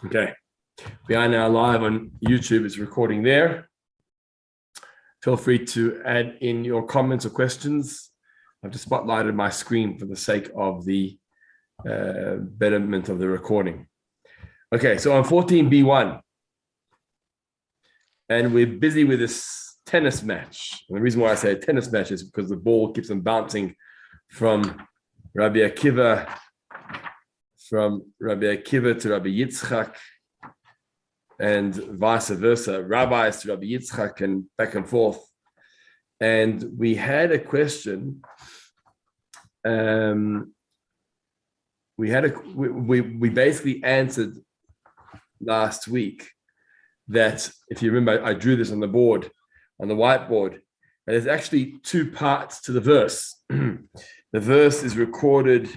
Okay, we are now live on YouTube. It's recording there. Feel free to add in your comments or questions. I've just spotlighted my screen for the sake of the betterment of the recording. Okay, so on 14b1, and we're busy with this tennis match. And the reason why I say a tennis match is because the ball keeps on bouncing from Rabbi Akiva to Rabbi Yitzchak, and vice versa, rabbis to Rabbi Yitzchak, and back and forth. And we had a question. We basically answered last week that, if you remember, I drew this on the board, on the whiteboard, and there's actually two parts to the verse. The verse is recorded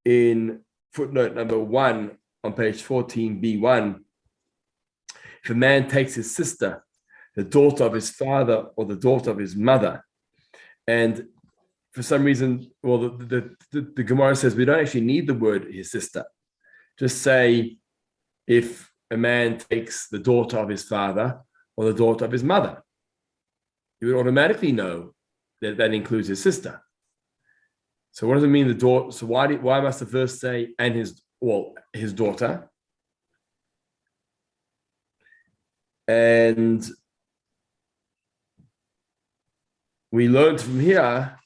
in footnote number 1 on page 14b1. If a man takes his sister, the daughter of his father or the daughter of his mother, and for some reason, well, the Gemara says we don't actually need the word his sister. Just say if a man takes the daughter of his father or the daughter of his mother, you would automatically know that that includes his sister. So what does it mean, the daughter? So why must the verse say and his daughter? And we learned from here,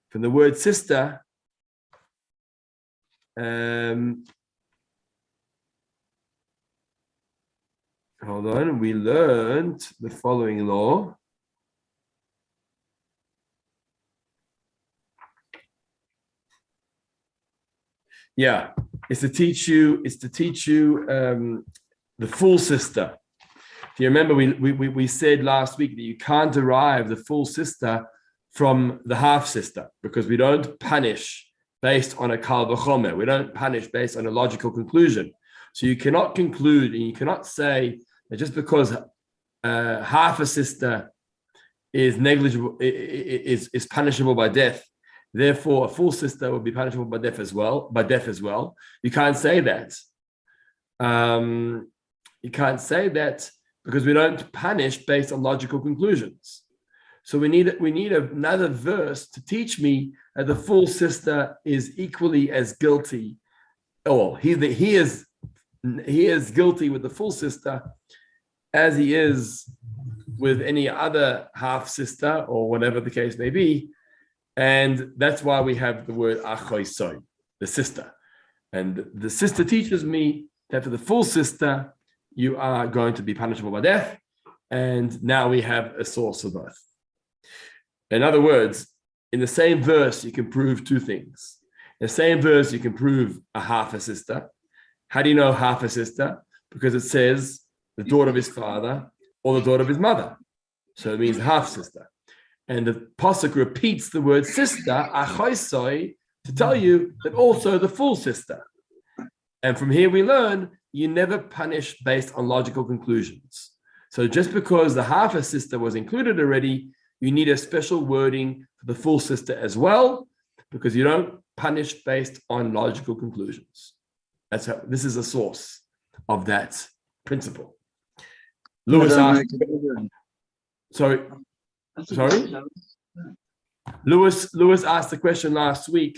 from the word sister, we learned the following law. Yeah, it's to teach you the full sister. If you remember, we said last week that you can't derive the full sister from the half sister, because we don't punish based on a kal v'chomer. We don't punish based on a logical conclusion. So you cannot conclude, and you cannot say that just because half a sister is negligible, is punishable by death, therefore a full sister will be punishable by death as well. You can't say that. You can't say that, because we don't punish based on logical conclusions. So we need another verse to teach me that the full sister is equally as guilty, or he is guilty with the full sister as he is with any other half sister, or whatever the case may be. And that's why we have the word achoisoi, the sister. And the sister teaches me that for the full sister, you are going to be punishable by death. And now we have a source of both. In other words, in the same verse, you can prove two things. In the same verse, you can prove a half a sister. How do you know half a sister? Because it says the daughter of his father or the daughter of his mother. So it means half sister. And the pasuk repeats the word sister, achoisoi, to tell you that also the full sister. And from here we learn you never punish based on logical conclusions. So just because the half a sister was included already, you need a special wording for the full sister as well, because you don't punish based on logical conclusions. This is a source of that principle. Lewis asked, Lewis asked the question last week.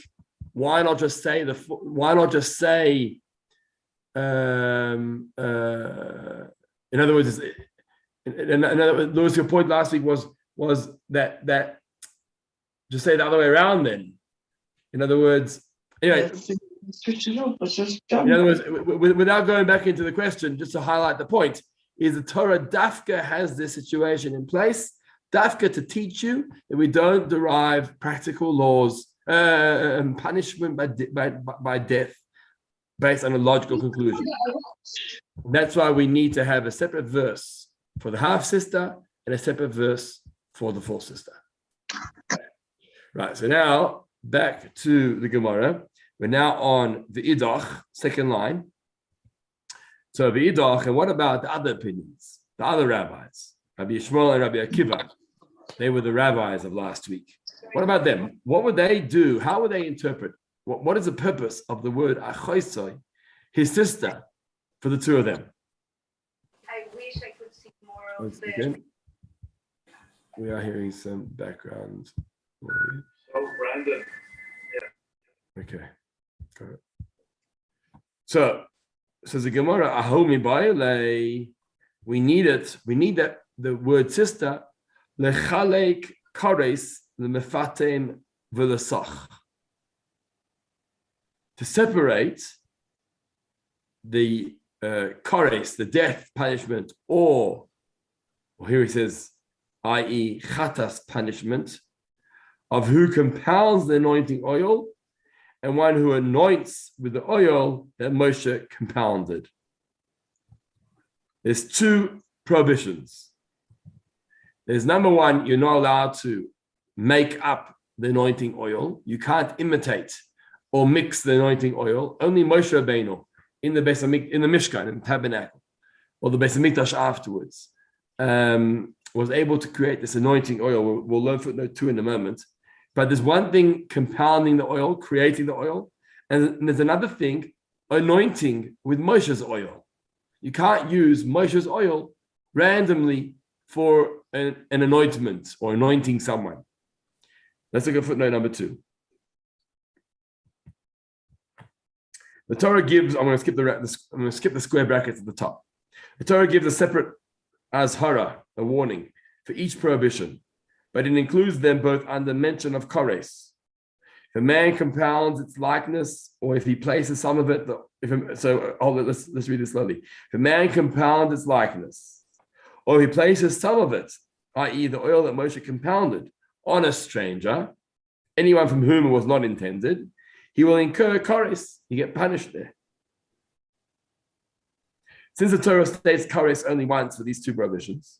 Why not just say in other words, Lewis, your point last week was that just say the other way around then. In other words, anyway, in other words, without going back into the question, just to highlight the point, is the Torah dafka has this situation in place, dafka to teach you that we don't derive practical laws and punishment by death based on a logical conclusion. That's why we need to have a separate verse for the half sister and a separate verse for the full sister. Right, so now back to the Gemara. We're now on the Idach, second line. So the Idach, and what about the other opinions, the other rabbis, Rabbi Yishmael and Rabbi Akiva? They were the rabbis of last week. What about them? What would they do? How would they interpret? What is the purpose of the word achoisoi, his sister? for the two of them? I wish I could see more of Once the. again, we are hearing some background noise. Oh, Brandon. Okay, got it. So, says the Gemara, Ahomi Baile, we need it. We need that the word sister, lechalek kares lemefatem v'lesach, to separate the kares, the death punishment, or here he says, i.e., chatas punishment, of who compounds the anointing oil, and one who anoints with the oil that Moshe compounded. There's two prohibitions. There's number one, you're not allowed to make up the anointing oil. You can't imitate or mix the anointing oil. Only Moshe Rabbeinu in the Mishkan, in the tabernacle, or the Beis Hamikdash afterwards, was able to create this anointing oil. We'll learn footnote 2 in a moment. But there's one thing, compounding the oil, creating the oil, and there's another thing, anointing with Moshe's oil. You can't use Moshe's oil randomly for an anointment or anointing someone. Let's look at footnote number 2. The Torah gives, I'm going to skip the square brackets at the top. The Torah gives a separate azhara, a warning, for each prohibition, but it includes them both under mention of kares. If a man compounds its likeness, or if he places some of it, let's read this slowly. If a man compounds its likeness, or he places some of it, i.e. the oil that Moshe compounded, on a stranger, anyone from whom it was not intended, he will incur kares. He get punished there. Since the Torah states kares only once for these two prohibitions,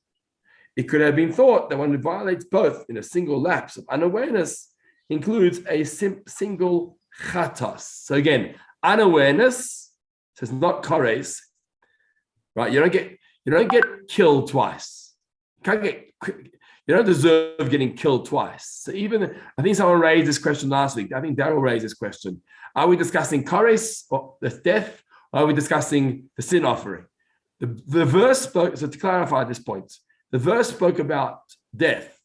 it could have been thought that one who violates both in a single lapse of unawareness includes a single chatas. So again, unawareness says not kares, right? You don't get killed twice. You don't deserve getting killed twice. So even, I think someone raised this question last week. I think Daryl raised this question. Are we discussing kares, or the death, or are we discussing the sin offering? The verse spoke, so to clarify this point, the verse spoke about death,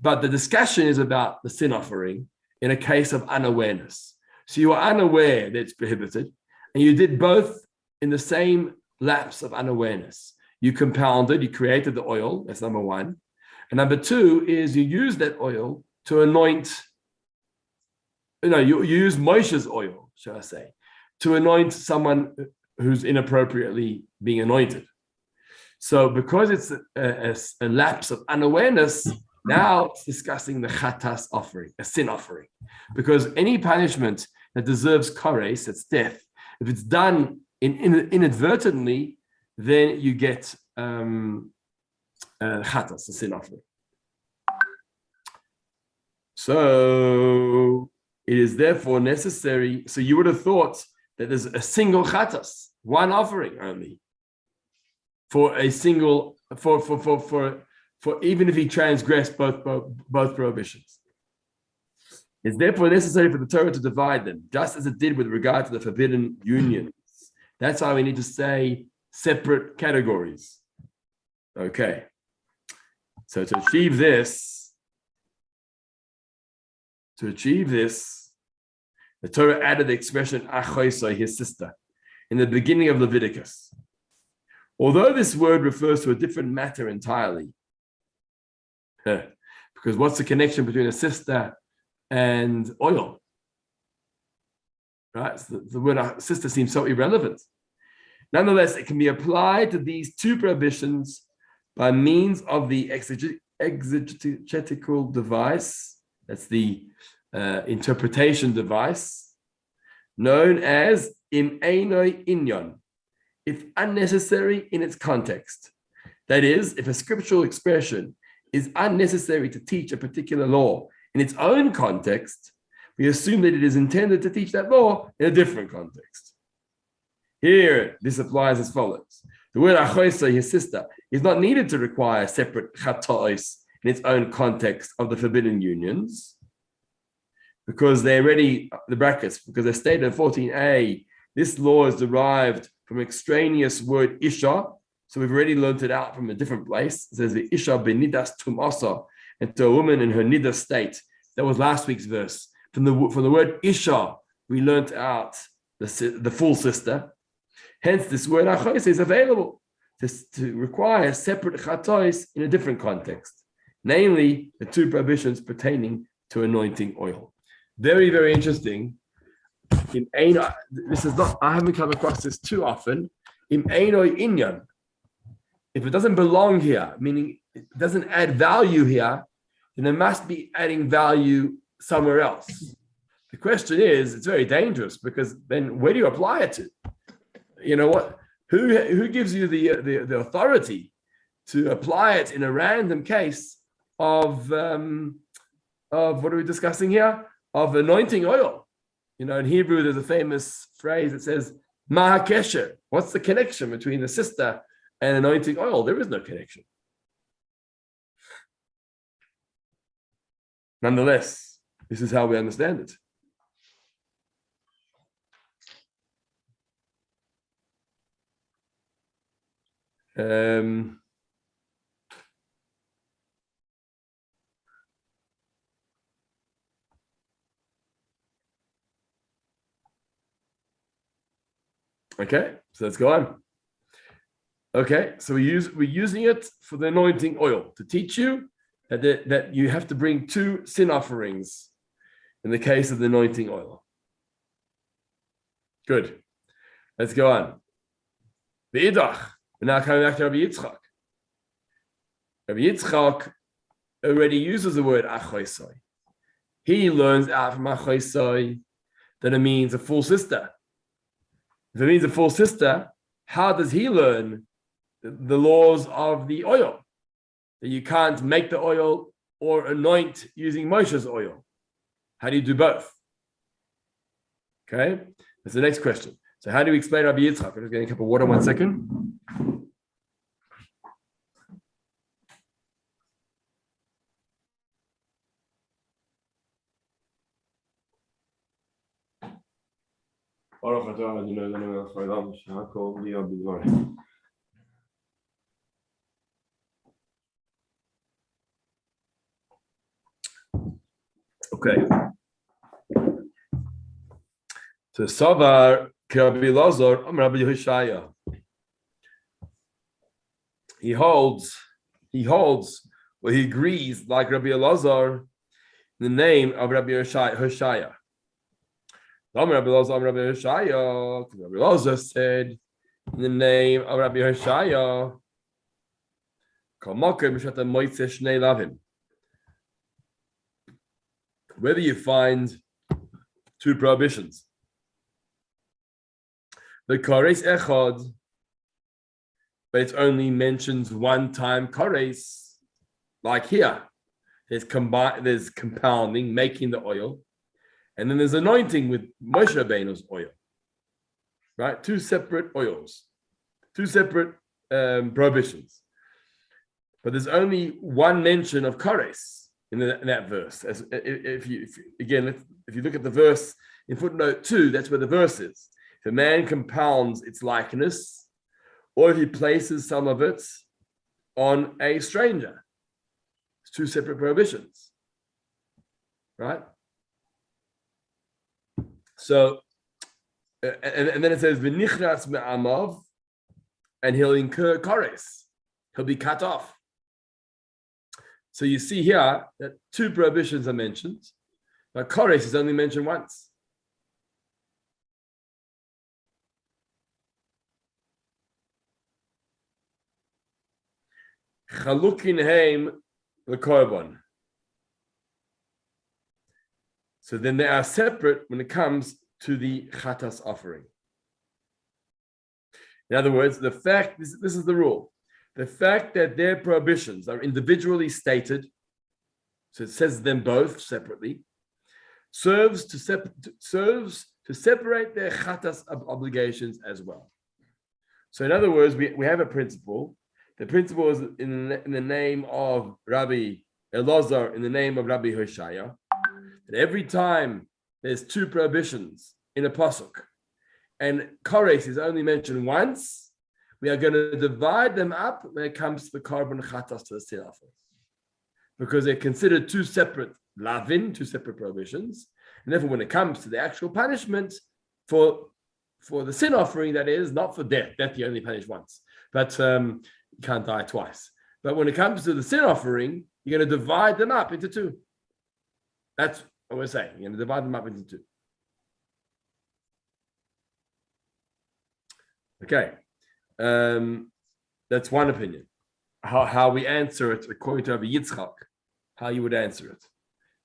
but the discussion is about the sin offering in a case of unawareness. So you are unaware that it's prohibited, and you did both in the same lapse of unawareness. You compounded, you created the oil, that's number one. And number two is you use that oil to anoint, you use Moshe's oil, shall I say, to anoint someone who's inappropriately being anointed. So because it's a lapse of unawareness, now it's discussing the chatas offering, a sin offering. Because any punishment that deserves kares, that's death, if it's done inadvertently, then you get chatas, a sin offering. So it is therefore necessary. So you would have thought that there's a single chatas, one offering only, for a single, for even if he transgressed both prohibitions. It's therefore necessary for the Torah to divide them, just as it did with regard to the forbidden unions. That's why we need to say separate categories. Okay. So to achieve this, the Torah added the expression achoisai, his sister, in the beginning of Leviticus. Although this word refers to a different matter entirely, because what's the connection between a sister and oil? Right? So the word sister seems so irrelevant. Nonetheless, it can be applied to these two prohibitions by means of the exegetical device, that's the interpretation device, known as im einoi inyon, if unnecessary in its context. That is, if a scriptural expression is unnecessary to teach a particular law in its own context, we assume that it is intended to teach that law in a different context. Here, this applies as follows. The word achoisa, his sister, is not needed to require separate chatois in its own context of the forbidden unions, because they're already, the brackets, because they're stated in 14a, this law is derived from extraneous word isha. So we've already learned it out from a different place. It says the isha benidas tumasa, and to a woman in her nida state. That was last week's verse. From the word isha, we learned out the full sister. Hence, this word achos is available to require separate chatos in a different context, namely the two prohibitions pertaining to anointing oil. Very, very interesting. This is not. I haven't come across this too often. In einoi inyan, if it doesn't belong here, meaning it doesn't add value here, then it must be adding value somewhere else. The question is, it's very dangerous because then where do you apply it to? You know what? Who gives you the authority to apply it in a random case of what are we discussing here? Of anointing oil. You know, in Hebrew, there's a famous phrase that says, "Ma kesher." What's the connection between the sister and anointing oil? There is no connection. Nonetheless, this is how we understand it. Okay, so let's go on. Okay, so we're using it for the anointing oil to teach you that you have to bring 2 sin offerings in the case of the anointing oil. Good. Let's go on. V'idach. We're now coming back to Rabbi Yitzchak. Rabbi Yitzchak already uses the word achoisoi. He learns out from achoisoi that it means a full sister. If it means a full sister, how does he learn the laws of the oil? That you can't make the oil or anoint using Moshe's oil. How do you do both? Okay, that's the next question. So how do we explain Rabbi Yitzchak? I'm just getting a cup of water, 1 second. Okay. So Savar Rabbi Lazar, Rabbi Yehoshaya. He holds, well, he agrees like Rabbi Elazar in the name of Rabbi Yehoshaya. Rabbi Elazar said in the name of Rabbi Yehoshaya, whether you find 2 prohibitions, the kares echad, but it only mentions 1 time kares, like here. There's compounding, making the oil, and then there's anointing with Moshe Rabbeinu's oil. Right? 2 separate oils, 2 separate prohibitions. But there's only 1 mention of kares in that verse. If you look at the verse in footnote 2, that's where the verse is. If a man compounds its likeness, or if he places some of it on a stranger, it's 2 separate prohibitions, right? So, and then it says v'nichras me'amav, and he'll incur kares. He'll be cut off. So you see here that 2 prohibitions are mentioned, but kares is only mentioned once. Chalukin heim l'korban. So then they are separate when it comes to the chatas offering. In other words, the fact, this is the rule, the fact that their prohibitions are individually stated, so it says them both separately, serves to separate their chatas obligations as well. So in other words, we have a principle. The principle is in the name of Rabbi Elazar, in the name of Rabbi Hoshaya, that every time there's 2 prohibitions in a pasuk, and Kores is only mentioned once, we are going to divide them up when it comes to the carbon chatas to the sin offering, because they're considered two separate lavin, two separate prohibitions, and therefore when it comes to the actual punishment for the sin offering, that is not for death. Death you only punish once, but you can't die twice. But when it comes to the sin offering, you're going to divide them up into two. That's what we're saying. You're going to divide them up into two. Okay. That's one opinion. How we answer it according to Rabbi Yitzchak, how you would answer it.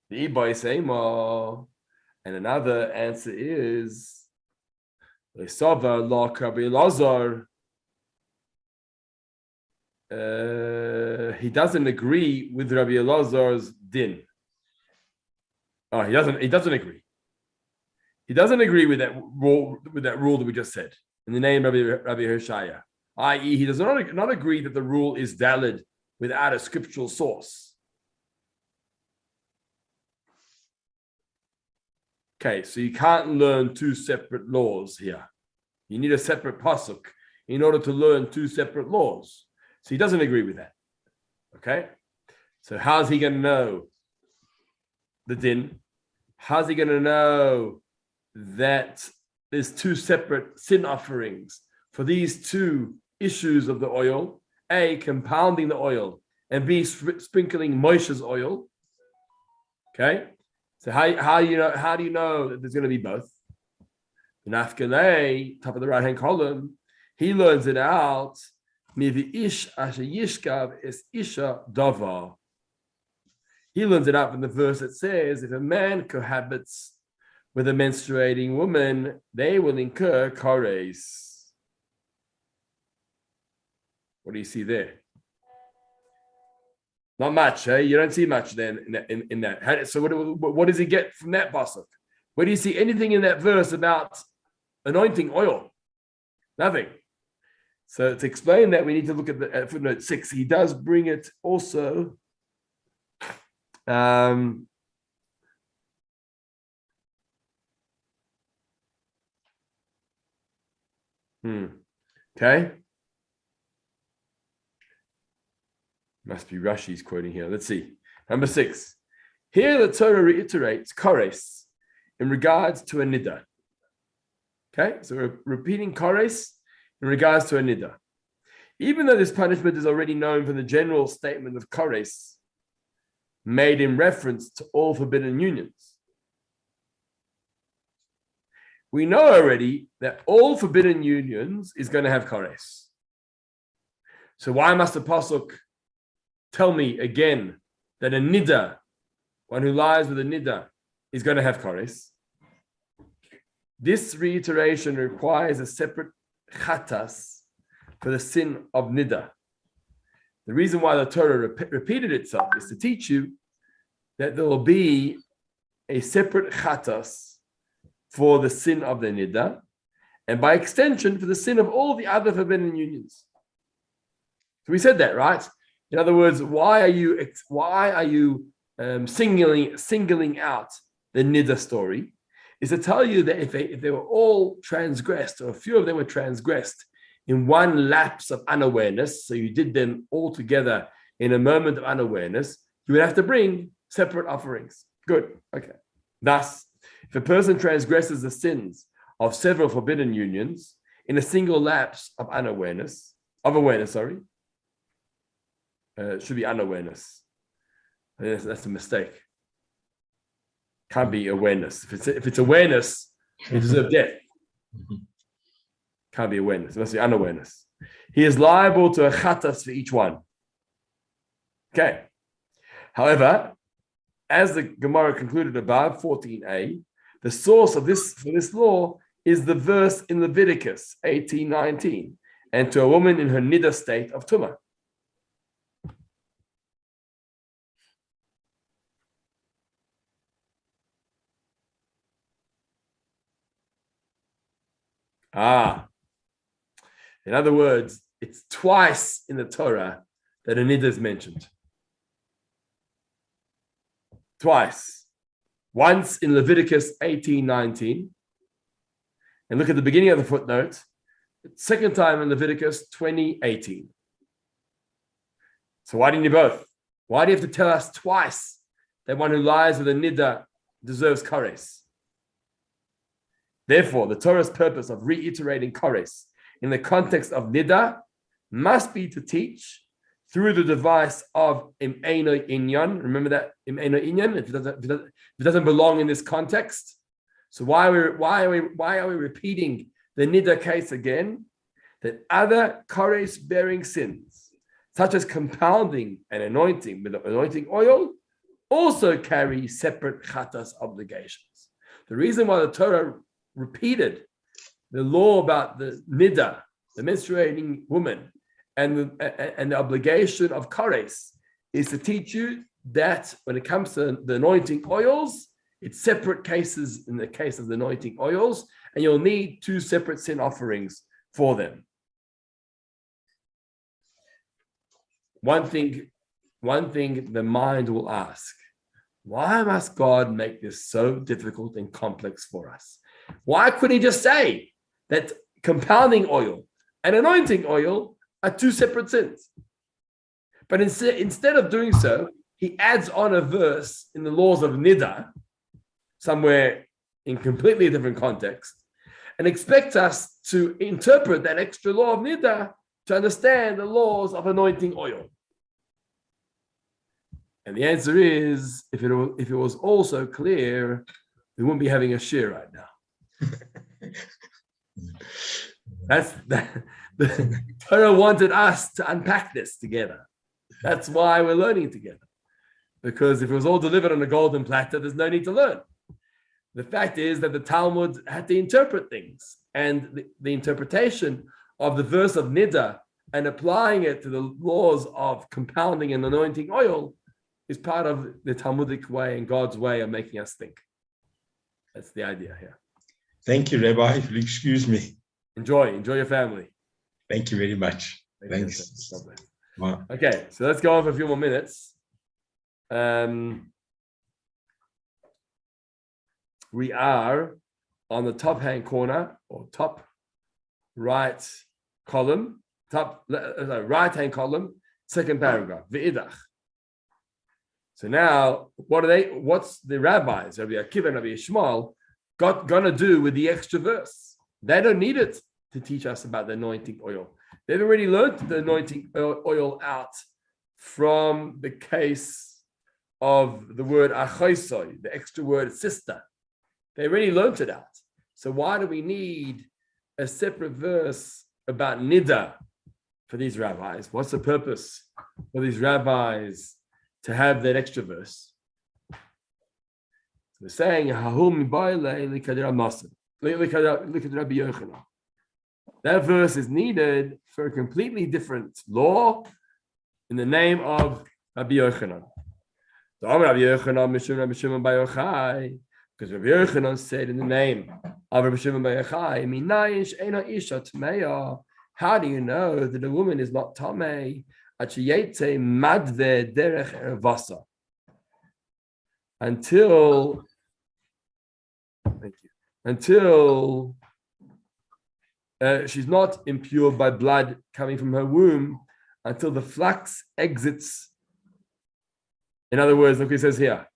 The Ibai say, and another answer is Lesava la Rabbi Lazar. He doesn't agree with Rabbi Elazar's din. Oh, he doesn't agree. He doesn't agree with that rule that we just said in the name of Rabbi Hoshaya. I.e., he does not agree that the rule is valid without a scriptural source. Okay, so you can't learn two separate laws here. You need a separate pasuk in order to learn two separate laws. So he doesn't agree with that. Okay? So how's he going to know the din? How's he going to know that there's two separate sin offerings for these two issues of the oil? A, compounding the oil, and B, sprinkling Moshe's oil. Okay? So how do you know that there's going to be both? In Afkanei, top of the right-hand column, he learns it out. He learns it out from the verse that says, if a man cohabits with a menstruating woman, they will incur kores. What do you see there? Not much, eh? You don't see much then in that. So what does he get from that pasuk? Where do you see anything in that verse about anointing oil? Nothing. So to explain that, we need to look at footnote 6. He does bring it also. Okay. Must be Rashi's quoting here. Let's see. Number 6. Here the Torah reiterates kores in regards to a nida. Okay, so we're repeating kores in regards to a nida. Even though this punishment is already known from the general statement of kores made in reference to all forbidden unions, we know already that all forbidden unions is going to have kores. So why must the pasuk tell me again that a nida, one who lies with a nida, is going to have kores? This reiteration requires a separate chatas for the sin of nida. The reason why the Torah repeated itself is to teach you that there will be a separate chatas for the sin of the nida, and by extension for the sin of all the other forbidden unions. So we said that, right? In other words, why are you singling out the nida story? Is to tell you that if they were all transgressed, or a few of them were transgressed in one lapse of unawareness, so you did them all together in a moment of unawareness, you would have to bring separate offerings. Good. Okay. Thus, if a person transgresses the sins of several forbidden unions in a single lapse of awareness, it should be unawareness. That's a mistake. Can't be awareness. If it's awareness, you deserve death. Can't be awareness. It must be unawareness. He is liable to a chatas for each one. Okay. However, as the Gemara concluded above, 14a, the source of this law is the verse in Leviticus 18:19, and to a woman in her nida state of tumah. In other words, it's twice in the Torah that a nida is mentioned. Twice. Once in Leviticus 18:19, And look at the beginning of the footnote, second time in Leviticus 20:18. So why didn't you both? Why do you have to tell us twice that one who lies with a nida deserves kares? Therefore, the Torah's purpose of reiterating kares in the context of nida must be to teach through the device of im'eno inyan. Remember that im'eno inyan, if it doesn't belong in this context. So why are we repeating the nida case again? That other kares bearing sins, such as compounding and anointing with anointing oil, also carry separate chatas obligations. The reason why the Torah repeated the law about the nida, the menstruating woman, and the obligation of kares is to teach you that when it comes to the anointing oils, it's separate cases in the case of the anointing oils, and you'll need two separate sin offerings for them. One thing the mind will ask, why must God make this so difficult and complex for us? Why couldn't he just say that compounding oil and anointing oil are two separate sins? But instead of doing so, he adds on a verse in the laws of Nida, somewhere in completely different context, and expects us to interpret that extra law of Nida to understand the laws of anointing oil. And the answer is, if it was also clear, we wouldn't be having a shiur right now. The Torah wanted us to unpack this together. That's why we're learning together. Because if it was all delivered on a golden platter, there's no need to learn. The fact is that the Talmud had to interpret things, and the interpretation of the verse of Nida and applying it to the laws of compounding and anointing oil is part of the Talmudic way and God's way of making us think. That's the idea here. Thank you, Rabbi. If you'll excuse me. Enjoy your family. Thank you very much. Thanks. Wow. Okay, so let's go on for a few more minutes. We are on the top hand corner or top right column, right hand column, second paragraph, Ve'idach. So now, what's the rabbis, Rabbi Akiva and Rabbi Yishmael, gonna do with the extra verse? They don't need it to teach us about the anointing oil. They've already learned the anointing oil out from the case of the word achaisoi, the extra word sister. They already learned it out. So why do we need a separate verse about nida for these rabbis? What's the purpose for these rabbis to have that extra verse? We're saying, that verse is needed for a completely different law in the name of Rabbi Yochanan. Because Rabbi Yochanan said in the name of Rabbi Shimon bar Yochai, how do you know that a woman is not tamei? Until she's not impure by blood coming from her womb, until the flux exits. In other words, look what it says here.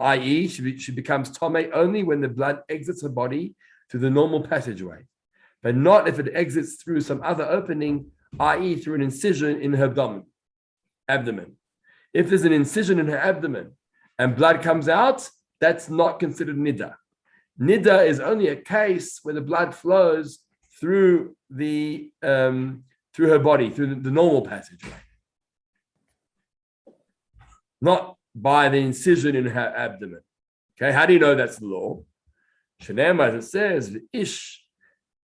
I.e., she becomes tamei only when the blood exits her body through the normal passageway, but not if it exits through some other opening, i.e., through an incision in her abdomen. If there's an incision in her abdomen and blood comes out, that's not considered nida. Nida is only a case where the blood flows through through her body, through the normal passageway, not by the incision in her abdomen. Okay, how do you know that's the law? Shanema, as it says, ish.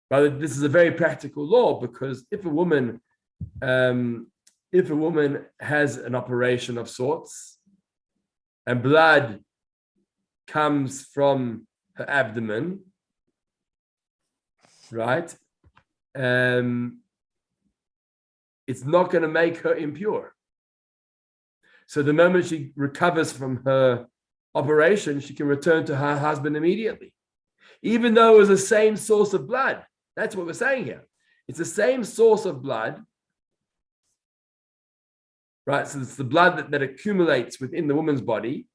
But this is a very practical law, because if a woman has an operation of sorts and blood comes from her abdomen, right? It's not going to make her impure. So the moment she recovers from her operation, she can return to her husband immediately. Even though it was the same source of blood. That's what we're saying here. It's the same source of blood, right? So it's the blood that accumulates within the woman's body,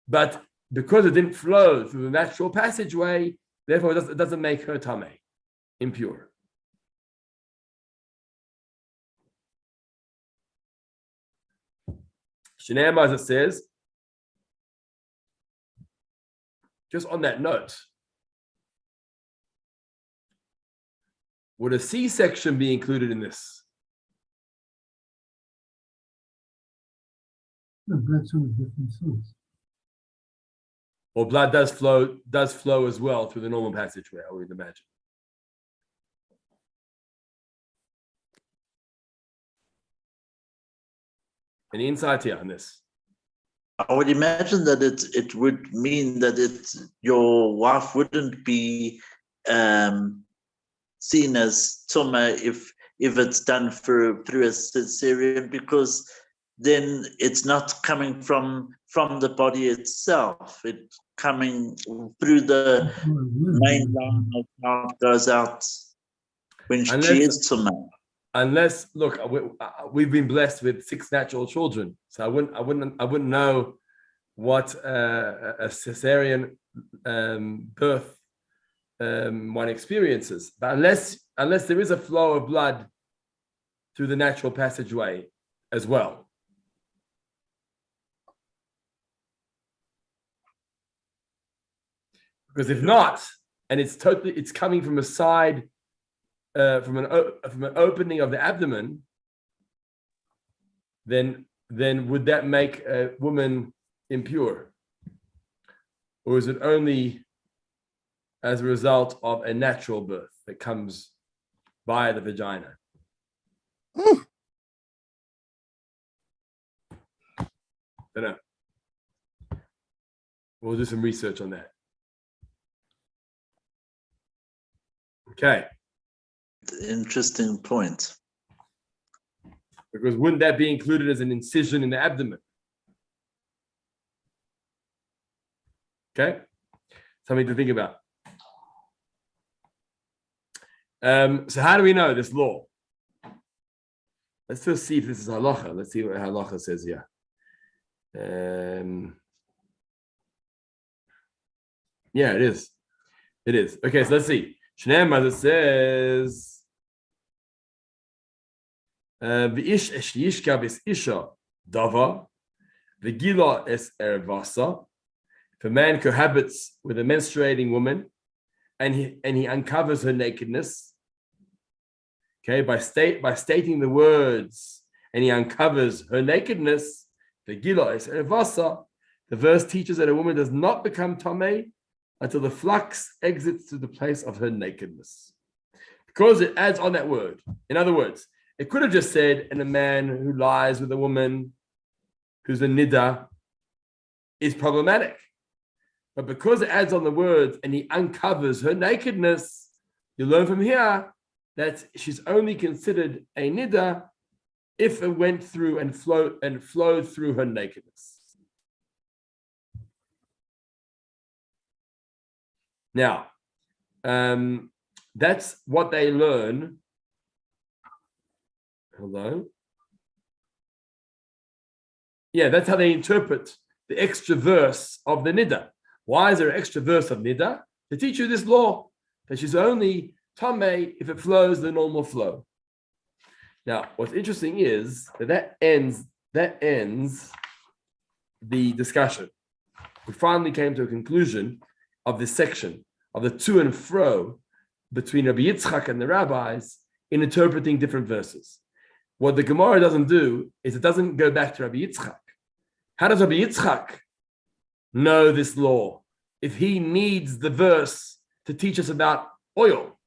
but because it didn't flow through the natural passageway, therefore it doesn't make her tameh, impure. Shneimar, as it says, just on that note, would a C-section be included in this? No, blood's from a different source. Or blood does flow as well through the normal passageway, I would imagine. Any insight here on this? I would imagine that it would mean that your wife wouldn't be seen as tuma if it's done through a cesarean, because then it's not coming from the body itself. It's coming through the main line of how it goes out when she is tuma. Unless, look, we've been blessed with 6 natural children, so I wouldn't know what a cesarean birth one experiences. But unless there is a flow of blood through the natural passageway as well. Because if not, and it's coming from a side, from an opening of the abdomen, then would that make a woman impure? Or is it only as a result of a natural birth that comes via the vagina? Don't know. We'll do some research on that. Okay. Interesting point. Because wouldn't that be included as an incision in the abdomen? Okay, something to think about. So how do we know this law? Let's first see if this is halacha. Let's see what halacha says here. Yeah, it is. It is. Okay, so let's see. Shneimar, it says, V'ish esh yishka vis isha dava, v'gila es ervasa. If a man cohabits with a menstruating woman and he uncovers her nakedness, okay, by stating the words, and he uncovers her nakedness, v'gila es ervasa, the verse teaches that a woman does not become tameh until the flux exits to the place of her nakedness, because it adds on that word. In other words, it could have just said, and a man who lies with a woman who's a nida is problematic. But because it adds on the words and he uncovers her nakedness, you learn from here that she's only considered a nida if it went through and flowed through her nakedness. Now, that's what they learn. Hello? Yeah, that's how they interpret the extra verse of the nida. Why is there an extra verse of nida? To teach you this law, that she's only tameh if it flows the normal flow. Now, what's interesting is that ends the discussion. We finally came to a conclusion of this section of the to and fro between Rabbi Yitzchak and the rabbis in interpreting different verses. What the Gemara doesn't do is it doesn't go back to Rabbi Yitzchak. How does Rabbi Yitzchak know this law if he needs the verse to teach us about oil?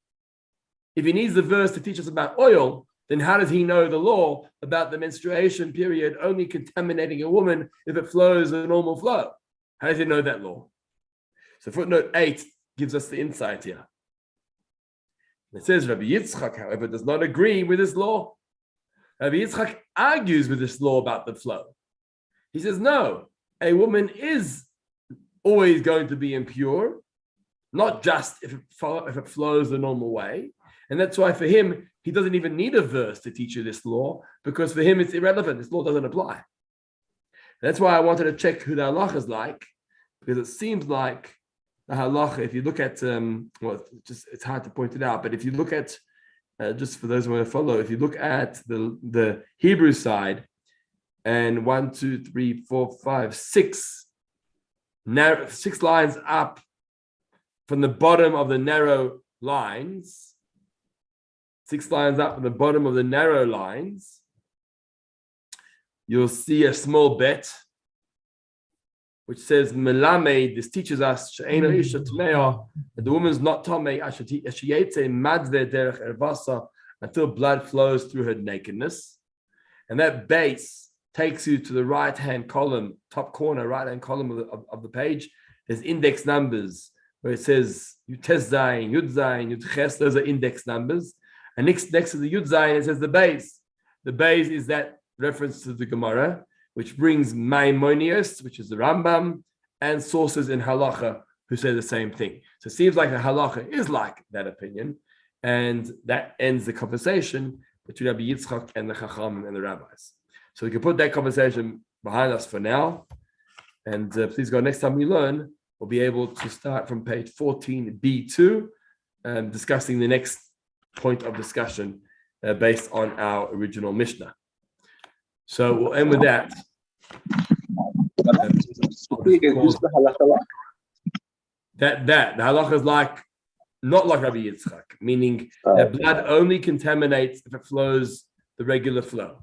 If he needs the verse to teach us about oil, then how does he know the law about the menstruation period only contaminating a woman if it flows a normal flow? How does he know that law? So footnote 8 gives us the insight here. It says Rabbi Yitzchak, however, does not agree with this law. Rabbi Yitzchak argues with this law about the flow. He says, no, a woman is always going to be impure, not just if it flows the normal way. And that's why for him, he doesn't even need a verse to teach you this law, because for him it's irrelevant. This law doesn't apply. That's why I wanted to check who the halacha is like, because it seems like the halacha, if you look at, it's hard to point it out, but if you look at, just for those who want to follow, if you look at the Hebrew side, and 1, 2, 3, 4, 5, 6 lines up from the bottom of the narrow lines, 6 lines up from the bottom of the narrow lines, you'll see a small bet which says Melamed. This teaches us that the woman's not tamei until blood flows through her nakedness, and that base takes you to the right-hand column, top corner, right-hand column of the page. There's index numbers where it says Yud Zayin, Yud Zayin, Yud Ches. Those are index numbers, and next to the Yud Zayin it says the base. The base is that reference to the Gemara, which brings Maimonides, which is the Rambam, and sources in Halacha who say the same thing. So it seems like the Halacha is like that opinion, and that ends the conversation between Rabbi Yitzchak and the Chachamim and the rabbis. So we can put that conversation behind us for now, and please God, next time we learn, we'll be able to start from page 14b2, discussing the next point of discussion based on our original Mishnah. So we'll end with that. The halacha is like, not like Rabbi Yitzchak, meaning that blood only contaminates if it flows the regular flow.